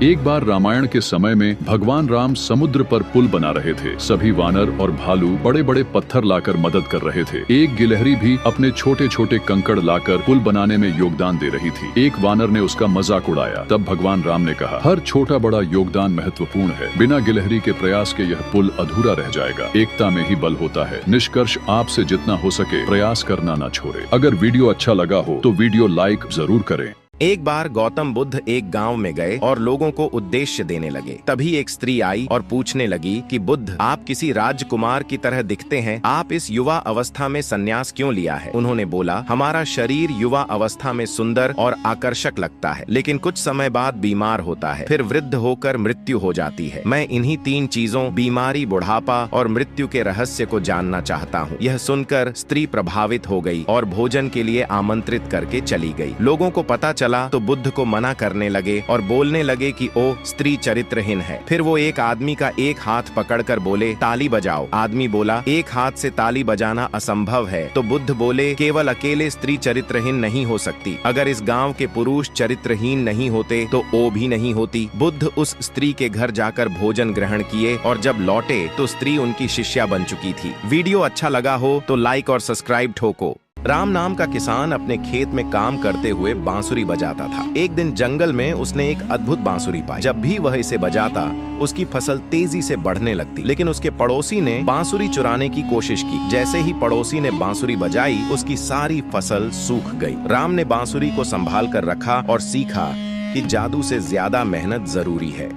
एक बार रामायण के समय में भगवान राम समुद्र पर पुल बना रहे थे। सभी वानर और भालू बड़े बड़े पत्थर लाकर मदद कर रहे थे। एक गिलहरी भी अपने छोटे छोटे कंकड़ लाकर पुल बनाने में योगदान दे रही थी। एक वानर ने उसका मजाक उड़ाया। तब भगवान राम ने कहा, हर छोटा बड़ा योगदान महत्वपूर्ण है। बिना गिलहरी के प्रयास के यह पुल अधूरा रह जाएगा। एकता में ही बल होता है। निष्कर्ष, आपसे जितना हो सके प्रयास करना न छोड़े। अगर वीडियो अच्छा लगा हो तो वीडियो लाइक जरूर करें। एक बार गौतम बुद्ध एक गांव में गए और लोगों को उद्देश्य देने लगे। तभी एक स्त्री आई और पूछने लगी कि बुद्ध, आप किसी राजकुमार की तरह दिखते हैं, आप इस युवा अवस्था में संन्यास क्यों लिया है? उन्होंने बोला, हमारा शरीर युवा अवस्था में सुंदर और आकर्षक लगता है, लेकिन कुछ समय बाद बीमार होता है, फिर वृद्ध होकर मृत्यु हो जाती है। मैं इन्हीं 3 चीजों, बीमारी, बुढ़ापा और मृत्यु के रहस्य को जानना चाहता हूँ। यह सुनकर स्त्री प्रभावित हो गई और भोजन के लिए आमंत्रित करके चली गई। लोगों को पता चला तो बुद्ध को मना करने लगे और बोलने लगे कि ओ स्त्री चरित्रहीन है। फिर वो एक आदमी का एक हाथ पकड़कर बोले, ताली बजाओ। आदमी बोला, एक हाथ से ताली बजाना असंभव है। तो बुद्ध बोले, केवल अकेले स्त्री चरित्रहीन नहीं हो सकती। अगर इस गांव के पुरुष चरित्रहीन नहीं होते तो ओ भी नहीं होती। बुद्ध उस स्त्री के घर जाकर भोजन ग्रहण किए और जब लौटे तो स्त्री उनकी शिष्या बन चुकी थी। वीडियो अच्छा लगा हो तो लाइक और सब्सक्राइब ठोको। राम नाम का किसान अपने खेत में काम करते हुए बांसुरी बजाता था। एक दिन जंगल में उसने एक अद्भुत बांसुरी पाई। जब भी वह इसे बजाता उसकी फसल तेजी से बढ़ने लगती। लेकिन उसके पड़ोसी ने बांसुरी चुराने की कोशिश की। जैसे ही पड़ोसी ने बांसुरी बजाई उसकी सारी फसल सूख गई। राम ने बांसुरी को संभाल कर रखा और सीखा कि जादू से ज्यादा मेहनत जरूरी है।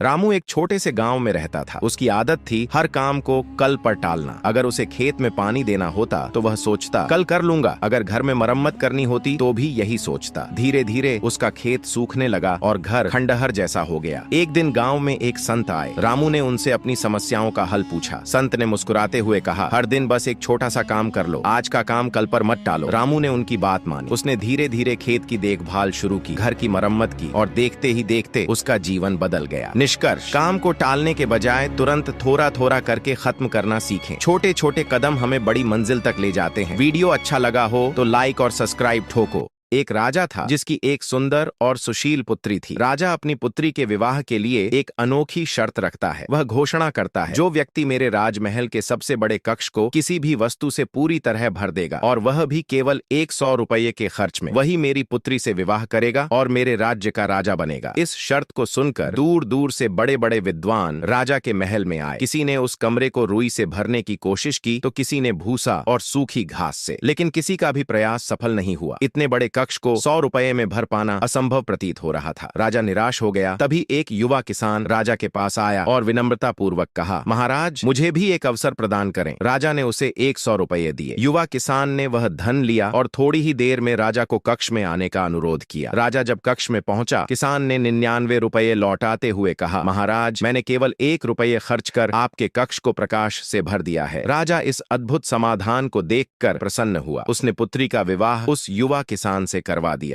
रामू एक छोटे से गांव में रहता था। उसकी आदत थी हर काम को कल पर टालना। अगर उसे खेत में पानी देना होता तो वह सोचता, कल कर लूंगा। अगर घर में मरम्मत करनी होती तो भी यही सोचता। धीरे धीरे उसका खेत सूखने लगा और घर खंडहर जैसा हो गया। एक दिन गांव में एक संत आए। रामू ने उनसे अपनी समस्याओं का हल पूछा। संत ने मुस्कुराते हुए कहा, हर दिन बस एक छोटा सा काम कर लो, आज का काम कल पर मत टालो। रामू ने उनकी बात मानी। उसने धीरे धीरे खेत की देखभाल शुरू की, घर की मरम्मत की और देखते ही देखते उसका जीवन बदल गया। निष्कर्ष, काम को टालने के बजाय तुरंत थोड़ा थोड़ा करके खत्म करना सीखें। छोटे छोटे कदम हमें बड़ी मंजिल तक ले जाते हैं। वीडियो अच्छा लगा हो तो लाइक और सब्सक्राइब ठोको। एक राजा था जिसकी एक सुंदर और सुशील पुत्री थी। राजा अपनी पुत्री के विवाह के लिए एक अनोखी शर्त रखता है। वह घोषणा करता है, जो व्यक्ति मेरे राजमहल के सबसे बड़े कक्ष को किसी भी वस्तु से पूरी तरह भर देगा और वह भी केवल 100 रुपये के खर्च में, वही मेरी पुत्री से विवाह करेगा और मेरे राज्य का राजा बनेगा। इस शर्त को सुनकर दूर दूर से बड़े बड़े विद्वान राजा के महल में आए। किसी ने उस कमरे को रुई से भरने की कोशिश की तो किसी ने भूसा और सूखी घास से, लेकिन किसी का भी प्रयास सफल नहीं हुआ। इतने बड़े कक्ष को 100 रुपये में भर पाना असंभव प्रतीत हो रहा था। राजा निराश हो गया। तभी एक युवा किसान राजा के पास आया और विनम्रता पूर्वक कहा, महाराज मुझे भी एक अवसर प्रदान करें। राजा ने उसे 100 रुपये दिए। युवा किसान ने वह धन लिया और थोड़ी ही देर में राजा को कक्ष में आने का अनुरोध किया। राजा जब कक्ष में पहुंचा, किसान ने 99 रुपये लौटाते हुए कहा, महाराज मैंने केवल 1 रुपये खर्च कर आपके कक्ष को प्रकाश से भर दिया है। राजा इस अद्भुत समाधान को देखकर प्रसन्न हुआ। उसने पुत्री का विवाह उस युवा किसान से करवा दिया।